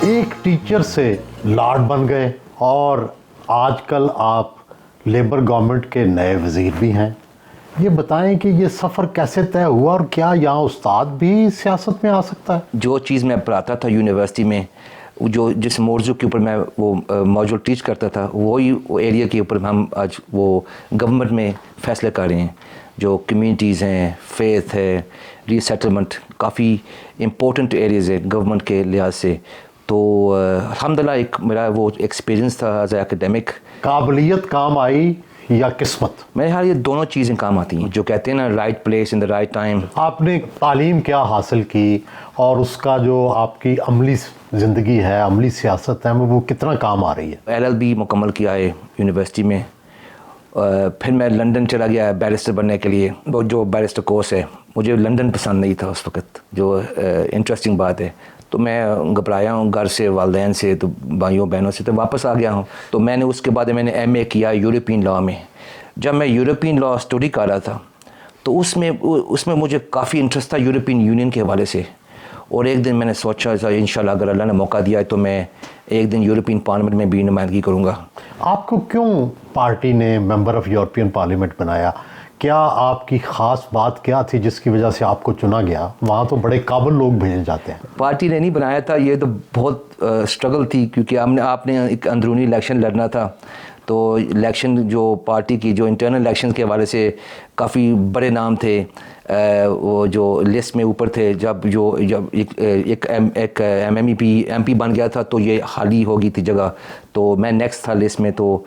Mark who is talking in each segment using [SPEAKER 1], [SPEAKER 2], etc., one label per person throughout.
[SPEAKER 1] ایک ٹیچر سے لارڈ بن گئے اور آج کل آپ لیبر گورنمنٹ کے نئے وزیر بھی ہیں. یہ بتائیں کہ یہ سفر کیسے طے ہوا اور کیا یہاں استاد بھی سیاست میں آ سکتا ہے؟
[SPEAKER 2] جو چیز میں پڑھاتا تھا یونیورسٹی میں، جس موضوع کے اوپر میں وہ موضوع ٹیچ کرتا تھا، وہی ایریا کے اوپر ہم آج وہ گورنمنٹ میں فیصلے کر رہے ہیں. جو کمیونٹیز ہیں، فیتھ ہے، ری سیٹلمنٹ، کافی امپورٹنٹ ایریاز ہیں گورنمنٹ کے لحاظ سے. تو الحمدللہ ایک میرا وہ ایکسپیرینس تھا ایز اے ایکیڈیمک.
[SPEAKER 1] قابلیت کام آئی یا قسمت؟
[SPEAKER 2] میرے خیال یہ دونوں چیزیں کام آتی ہیں. جو کہتے ہیں نا right place in the right time.
[SPEAKER 1] آپ نے تعلیم کیا حاصل کی اور اس کا جو آپ کی عملی زندگی ہے، عملی سیاست ہے، وہ کتنا کام آ رہی ہے؟
[SPEAKER 2] LLB مکمل کیا ہے یونیورسٹی میں. پھر میں لنڈن چلا گیا بیرسٹر بننے کے لیے. وہ جو بیرسٹر کورس ہے، مجھے لنڈن پسند نہیں تھا اس وقت، جو انٹرسٹنگ بات ہے. تو میں گھبرایا ہوں گھر سے، والدین سے، تو بھائیوں بہنوں سے، تو واپس آ گیا ہوں. تو میں نے اس کے بعد میں نے MA کیا یورپین لاء میں. جب میں یورپین لاء اسٹڈی کر رہا تھا تو اس میں مجھے کافی انٹرسٹ تھا یورپین یونین کے حوالے سے. اور ایک دن میں نے سوچا انشاءاللہ اگر اللہ نے موقع دیا ہے تو میں ایک دن یورپین پارلیمنٹ میں بھی نمائندگی کروں گا.
[SPEAKER 1] آپ کو کیوں پارٹی نے ممبر آف یورپین پارلیمنٹ بنایا؟ کیا آپ کی خاص بات کیا تھی جس کی وجہ سے آپ کو چنا گیا؟ وہاں تو بڑے قابل لوگ بھیجے جاتے ہیں.
[SPEAKER 2] پارٹی نے نہیں بنایا تھا، یہ تو بہت اسٹرگل تھی، کیونکہ آپ نے ایک اندرونی الیکشن لڑنا تھا. تو الیکشن جو پارٹی کی جو انٹرنل الیکشن کے حوالے سے کافی بڑے نام تھے وہ جو لسٹ میں اوپر تھے. جب ایک ایم پی بن گیا تھا تو یہ خالی ہو گئی تھی جگہ، تو میں نیکسٹ تھا لسٹ میں. تو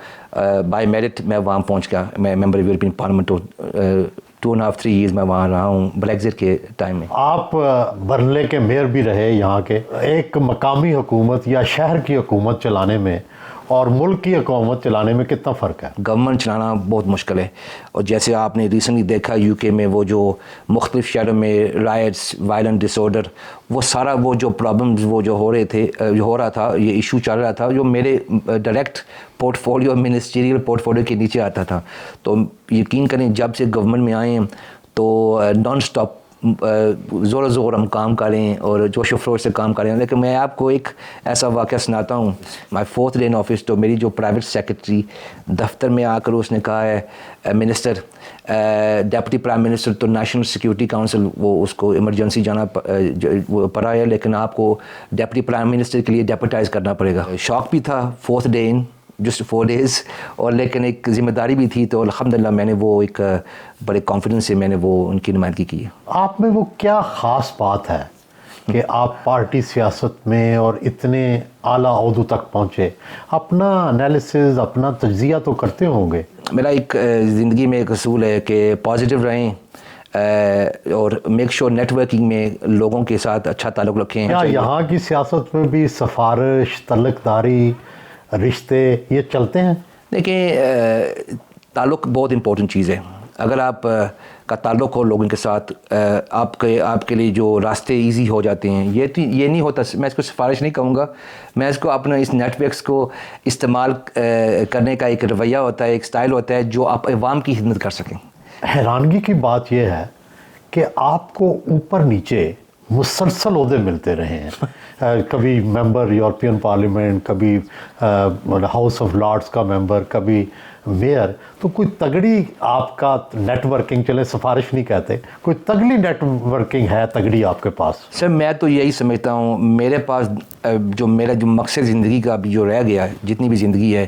[SPEAKER 2] بائی میرٹ میں وہاں پہنچ گیا. میں ممبر یورپین پارلیمنٹ 2.5-3 ایئرز میں وہاں رہا ہوں بریگزٹ کے ٹائم میں.
[SPEAKER 1] آپ برنلے کے میئر بھی رہے یہاں کے. ایک مقامی حکومت یا شہر کی حکومت چلانے میں اور ملک کی حکومت چلانے میں کتنا فرق ہے؟
[SPEAKER 2] گورنمنٹ چلانا بہت مشکل ہے. اور جیسے آپ نے ریسنٹلی دیکھا UK میں وہ جو مختلف شہروں میں رائٹس، وائلنٹ ڈس آرڈر، وہ سارا وہ جو پرابلمز وہ جو ہو رہا تھا، یہ ایشو چل رہا تھا جو میرے direct port folio, ministerial port folio کے نیچے آتا تھا. تو یقین کریں جب سے گورنمنٹ میں آئے ہیں تو نان اسٹاپ زور ہم کام کریں اور جوش و خروش سے کام کریں. لیکن میں آپ کو ایک ایسا واقعہ سناتا ہوں. مائی 4th ڈے ان آفس، تو میری جو پرائیویٹ سیکرٹری دفتر میں آ کر اس نے کہا ہے منسٹر، ڈپٹی پرائم منسٹر تو نیشنل سیکیورٹی کاؤنسل وہ اس کو ایمرجنسی جانا پڑا ہے، لیکن آپ کو ڈپٹی پرائم منسٹر کے لیے ڈیپوٹائز کرنا پڑے گا. شوق بھی تھا 4th day in just 4 days، اور لیکن ایک ذمہ داری بھی تھی. تو الحمدللہ میں نے وہ ایک بڑے کانفیڈنس سے میں نے وہ ان کی نمائندگی کی.
[SPEAKER 1] آپ میں وہ کیا خاص بات ہے کہ آپ پارٹی سیاست میں اور اتنے اعلیٰ عہدوں تک پہنچے؟ اپنا انالیسز، اپنا تجزیہ تو کرتے ہوں گے.
[SPEAKER 2] میرا ایک زندگی میں ایک اصول ہے کہ پازیٹیو رہیں اور میک شور نیٹ ورکنگ میں لوگوں کے ساتھ اچھا تعلق رکھیں.
[SPEAKER 1] کیا یہاں کی سیاست میں بھی سفارش، تعلق داری، رشتے یہ چلتے ہیں؟
[SPEAKER 2] دیکھیں تعلق بہت امپورٹنٹ چیز ہے. اگر آپ کا تعلق ہو لوگوں کے ساتھ، آپ کے لیے جو راستے ایزی ہو جاتے ہیں. یہ نہیں ہوتا، میں اس کو سفارش نہیں کہوں گا، میں اس کو اپنا اس نیٹ ورکس کو استعمال کرنے کا ایک رویہ ہوتا ہے، ایک سٹائل ہوتا ہے جو آپ عوام کی خدمت کر سکیں.
[SPEAKER 1] حیرانگی کی بات یہ ہے کہ آپ کو اوپر نیچے مسلسل عہدے ملتے رہے ہیں. کبھی ممبر یورپین پارلیمنٹ، کبھی ہاؤس آف لارڈس کا ممبر، کبھی میئر. تو کوئی تگڑی آپ کا نیٹ ورکنگ، چلے سفارش نہیں کہتے، کوئی تگڑی نیٹ ورکنگ ہے تگڑی آپ کے پاس؟
[SPEAKER 2] سر میں تو یہی سمجھتا ہوں میرے پاس میرا جو مقصد زندگی کا بھی جو رہ گیا ہے، جتنی بھی زندگی ہے،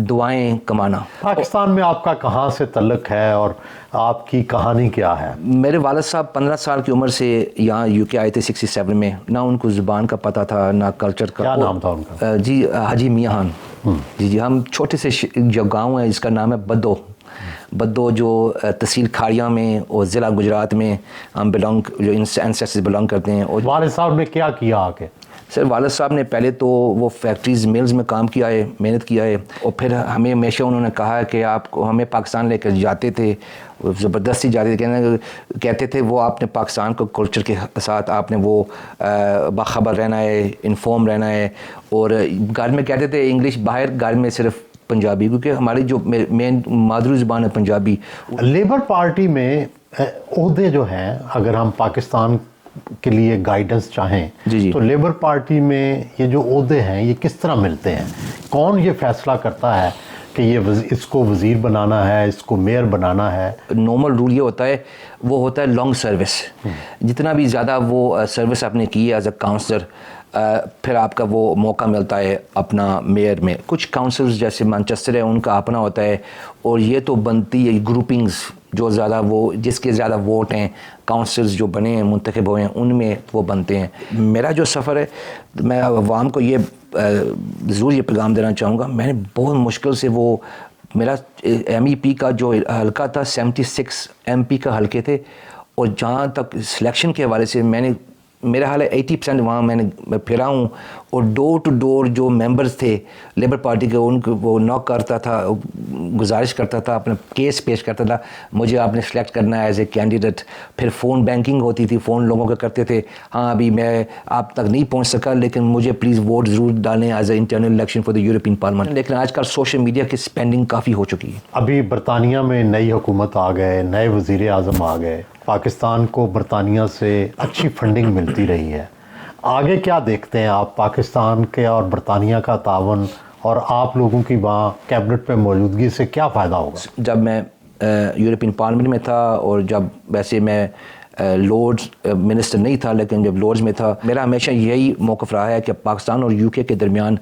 [SPEAKER 2] دعائیں کمانا.
[SPEAKER 1] پاکستان میں آپ کا کہاں سے تعلق ہے اور آپ کی کہانی کیا ہے؟
[SPEAKER 2] میرے والد صاحب 15 سال کی عمر سے یہاں UK آئے تھے 67 میں. نہ ان کو زبان کا پتہ تھا نہ کلچر کا.
[SPEAKER 1] کیا نام تھا ان کا؟
[SPEAKER 2] جی حاجی میاں خان. جی ہم چھوٹے سے جو گاؤں ہے جس کا نام ہے بدو جو تحصیل کھاڑیاں میں اور ضلع گجرات میں ہم جو انسیسٹرز بلانگ کرتے ہیں. اور
[SPEAKER 1] والد صاحب نے کیا کیا آگے؟
[SPEAKER 2] سر والد صاحب نے پہلے تو وہ فیکٹریز میلز میں کام کیا ہے، محنت کیا ہے. اور پھر ہمیں ہمیشہ انہوں نے کہا کہ آپ کو ہمیں پاکستان لے کر جاتے تھے، زبردستی جاتے تھے. کہتے تھے وہ آپ نے پاکستان کو کلچر کے ساتھ آپ نے وہ باخبر رہنا ہے، انفارم رہنا ہے. اور گھر میں کہتے تھے انگلش، باہر گھر میں صرف پنجابی، کیونکہ ہماری جو مین مادری زبان ہے پنجابی.
[SPEAKER 1] لیبر پارٹی میں عہدے جو ہیں، اگر ہم پاکستان کے لیے گائیڈنس چاہیں
[SPEAKER 2] جی
[SPEAKER 1] تو لیبر پارٹی میں یہ جو عہدے ہیں یہ کس طرح ملتے ہیں؟ کون یہ فیصلہ کرتا ہے کہ یہ اس کو وزیر بنانا ہے، اس کو میئر بنانا ہے؟
[SPEAKER 2] نارمل رول یہ ہوتا ہے، وہ ہوتا ہے لانگ سروس. جتنا بھی زیادہ وہ سروس آپ نے کی ہے ایز اے کاؤنسلر، پھر آپ کا وہ موقع ملتا ہے اپنا میئر میں. کچھ کاؤنسلز جیسے مانچسٹر ہے ان کا اپنا ہوتا ہے، اور یہ تو بنتی ہے گروپنگز جو زیادہ وہ جس کے زیادہ ووٹ ہیں، کاؤنسلز جو بنے ہیں منتخب ہوئے ہیں ان میں وہ بنتے ہیں. میرا جو سفر ہے، میں عوام کو یہ ضرور یہ پیغام دینا چاہوں گا، میں نے بہت مشکل سے وہ میرا ایم ای پی کا جو حلقہ تھا 76 ایم پی کا حلقے تھے، اور جہاں تک سلیکشن کے حوالے سے میں نے میرا حال ہے 80% وہاں میں نے پھرا ہوں، اور ڈور ٹو ڈور جو ممبرز تھے لیبر پارٹی کے ان کو وہ نوک کرتا تھا، گزارش کرتا تھا، اپنا کیس پیش کرتا تھا، مجھے آپ نے سلیکٹ کرنا ہے ایز اے کینڈیڈیٹ. پھر فون بینکنگ ہوتی تھی، فون لوگوں کے کرتے تھے، ہاں ابھی میں آپ تک نہیں پہنچ سکا لیکن مجھے پلیز ووٹ ضرور ڈالیں as a internal election for the European parliament. لیکن آج کل سوشل میڈیا کی اسپینڈنگ کافی ہو چکی ہے.
[SPEAKER 1] ابھی برطانیہ میں نئی حکومت آ گئے، نئے وزیر اعظم آ گئے، پاکستان کو برطانیہ سے اچھی فنڈنگ ملتی رہی ہے. آگے کیا دیکھتے ہیں آپ پاکستان کے اور برطانیہ کا تعاون، اور آپ لوگوں کی وہاں کیبنٹ میں موجودگی سے کیا فائدہ ہوگا؟
[SPEAKER 2] جب میں یورپین پارلیمنٹ میں تھا، اور جب ویسے میں لارڈز منسٹر نہیں تھا لیکن جب لارڈز میں تھا، میرا ہمیشہ یہی موقف رہا ہے کہ پاکستان اور یو کے درمیان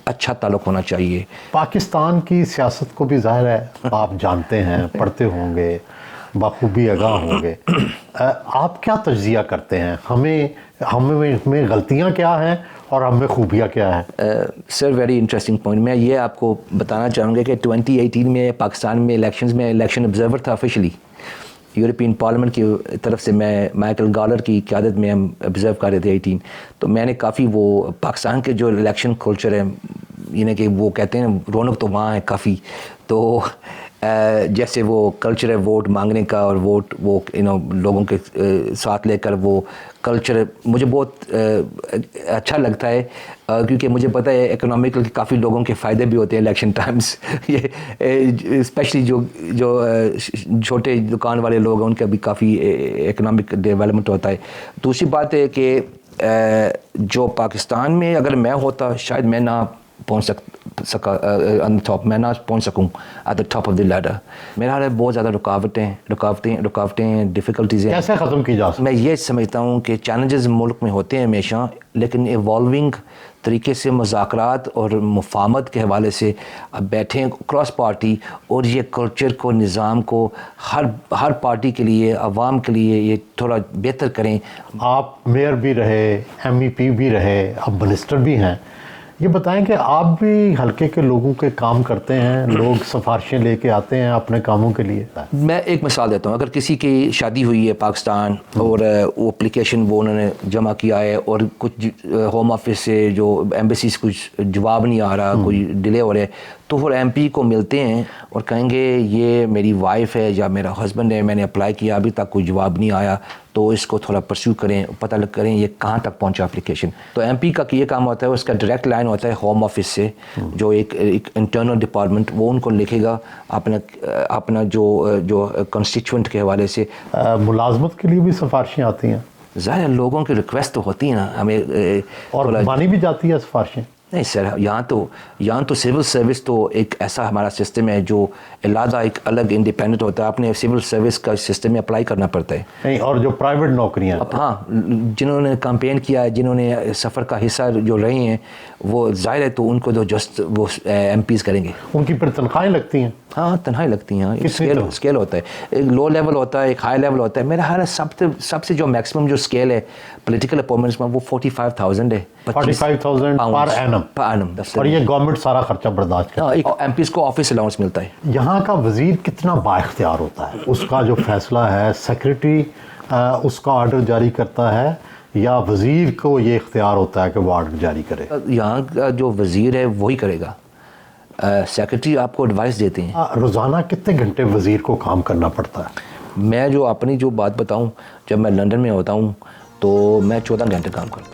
[SPEAKER 2] اچھا تعلق ہونا چاہیے.
[SPEAKER 1] پاکستان کی سیاست کو بھی ظاہر ہے آپ جانتے ہیں، پڑھتے ہوں گے، بخوبی آگاہ ہوں گے. آپ کیا تجزیہ کرتے ہیں؟ ہمیں غلطیاں کیا ہیں اور ہم میں خوبیاں کیا ہیں؟
[SPEAKER 2] سر ویری انٹرسٹنگ پوائنٹ. میں یہ آپ کو بتانا چاہوں گا کہ 2018 میں پاکستان میں الیکشنز میں الیکشن آبزرور تھا آفیشلی یورپین پارلیمنٹ کی طرف سے. میں مائیکل گالر کی قیادت میں ہم آبزرو کر رہے تھے 18. تو میں نے کافی وہ پاکستان کے جو الیکشن کلچر ہے، یعنی کہ وہ کہتے ہیں رونق تو وہاں ہے کافی. تو جیسے وہ کلچر ہے ووٹ مانگنے کا، اور ووٹ وہ لوگوں کے ساتھ لے کر وہ کلچر مجھے بہت اچھا لگتا ہے، کیونکہ مجھے پتہ ہے اکنامیکل کافی لوگوں کے فائدے بھی ہوتے ہیں الیکشن ٹائمز. یہ اسپیشلی جو چھوٹے دکان والے لوگ ہیں ان کا بھی کافی اکنامک ڈیولپمنٹ ہوتا ہے. دوسری بات ہے کہ جو پاکستان میں اگر میں ہوتا شاید میں نہ پہنچ سکا میں نہ پہنچ سکوں at the top of the ladder. میرا حال ہے بہت زیادہ رکاوٹیں ڈیفیکلٹیز ہیں.
[SPEAKER 1] کیسے ختم کی جا سکتی؟
[SPEAKER 2] میں یہ سمجھتا ہوں کہ چیلنجز ملک میں ہوتے ہیں ہمیشہ، لیکن ایوالونگ طریقے سے مذاکرات اور مفاہمت کے حوالے سے اب بیٹھیں کراس پارٹی، اور یہ کلچر کو، نظام کو ہر پارٹی کے لیے، عوام کے لیے یہ تھوڑا بہتر کریں.
[SPEAKER 1] آپ میئر بھی رہے، ایم ای پی بھی رہے، اب منسٹر بھی ہیں. یہ بتائیں کہ آپ بھی حلقے کے لوگوں کے کام کرتے ہیں، لوگ سفارشیں لے کے آتے ہیں اپنے کاموں کے لیے؟
[SPEAKER 2] میں ایک مثال دیتا ہوں. اگر کسی کی شادی ہوئی ہے پاکستان، اور وہ اپلیکیشن وہ انہوں نے جمع کیا ہے، اور کچھ ہوم آفس سے جو ایمبیسیز کچھ جواب نہیں آ رہا، کوئی ڈیلے ہو رہا ہے، تو وہ ایم پی کو ملتے ہیں اور کہیں گے یہ میری وائف ہے یا میرا ہسبینڈ ہے، میں نے اپلائی کیا ابھی تک کوئی جواب نہیں آیا، تو اس کو تھوڑا پرسیو کریں، پتہ کریں یہ کہاں تک پہنچا اپلیکیشن. تو ایم پی کا یہ کام ہوتا ہے، اس کا ڈائریکٹ لائن ہوتا ہے ہوم آفس سے، جو ایک انٹرنل ڈپارٹمنٹ، وہ ان کو لکھے گا اپنا جو کنسٹیچوئنٹ کے حوالے سے.
[SPEAKER 1] ملازمت کے لیے بھی سفارشیں آتی ہیں؟
[SPEAKER 2] ظاہر لوگوں کی ریکویسٹ تو ہوتی ہیں نا ہمیں،
[SPEAKER 1] اور مانی بھی جاتی ہے سفارشیں؟
[SPEAKER 2] نہیں سر، یہاں تو سول سروس تو ایک ایسا ہمارا سسٹم ہے جو علیحدہ ایک الگ انڈیپینڈنٹ ہوتا ہے. آپ نے سول سروس کا سسٹم میں اپلائی کرنا پڑتا ہے.
[SPEAKER 1] نہیں، اور جو پرائیویٹ نوکریاں،
[SPEAKER 2] ہاں، جنہوں نے کمپین کیا ہے، جنہوں نے سفر کا حصہ جو رہے ہیں، وہ ظاہر ہے تو ان کو تو جسٹ وہ ایم پیز کریں گے.
[SPEAKER 1] ان کی پھر تنخواہیں لگتی ہیں؟
[SPEAKER 2] ہاں تنہائی لگتی ہیں. اسکیل ہوتا ہے، ایک لو لیول ہوتا ہے، ایک ہائی لیول ہوتا ہے. میرا خیال ہے سب سے جو میکسیمم جو اسکیل ہے پولیٹیکل اپوائنٹمنٹس میں وہ 45,000 ہے.
[SPEAKER 1] 45,000 پر اینم. اور یہ گورنمنٹ سارا خرچہ برداشت کرتی ہے.
[SPEAKER 2] ایک ایم پیز کو آفس الاؤنس ملتا ہے.
[SPEAKER 1] یہاں کا وزیر کتنا با اختیار ہوتا ہے؟ اس کا جو فیصلہ ہے سیکرٹری اس کا آرڈر جاری کرتا ہے، یا وزیر کو یہ اختیار ہوتا ہے کہ وہ آرڈر جاری کرے؟
[SPEAKER 2] یہاں کا جو وزیر ہے وہی کرے گا، سیکرٹری آپ کو ایڈوائس دیتے ہیں.
[SPEAKER 1] روزانہ کتنے گھنٹے وزیر کو کام کرنا پڑتا ہے؟
[SPEAKER 2] میں جو اپنی جو بات بتاؤں، جب میں لندن میں ہوتا ہوں تو میں 14 گھنٹے کام کرتا ہوں.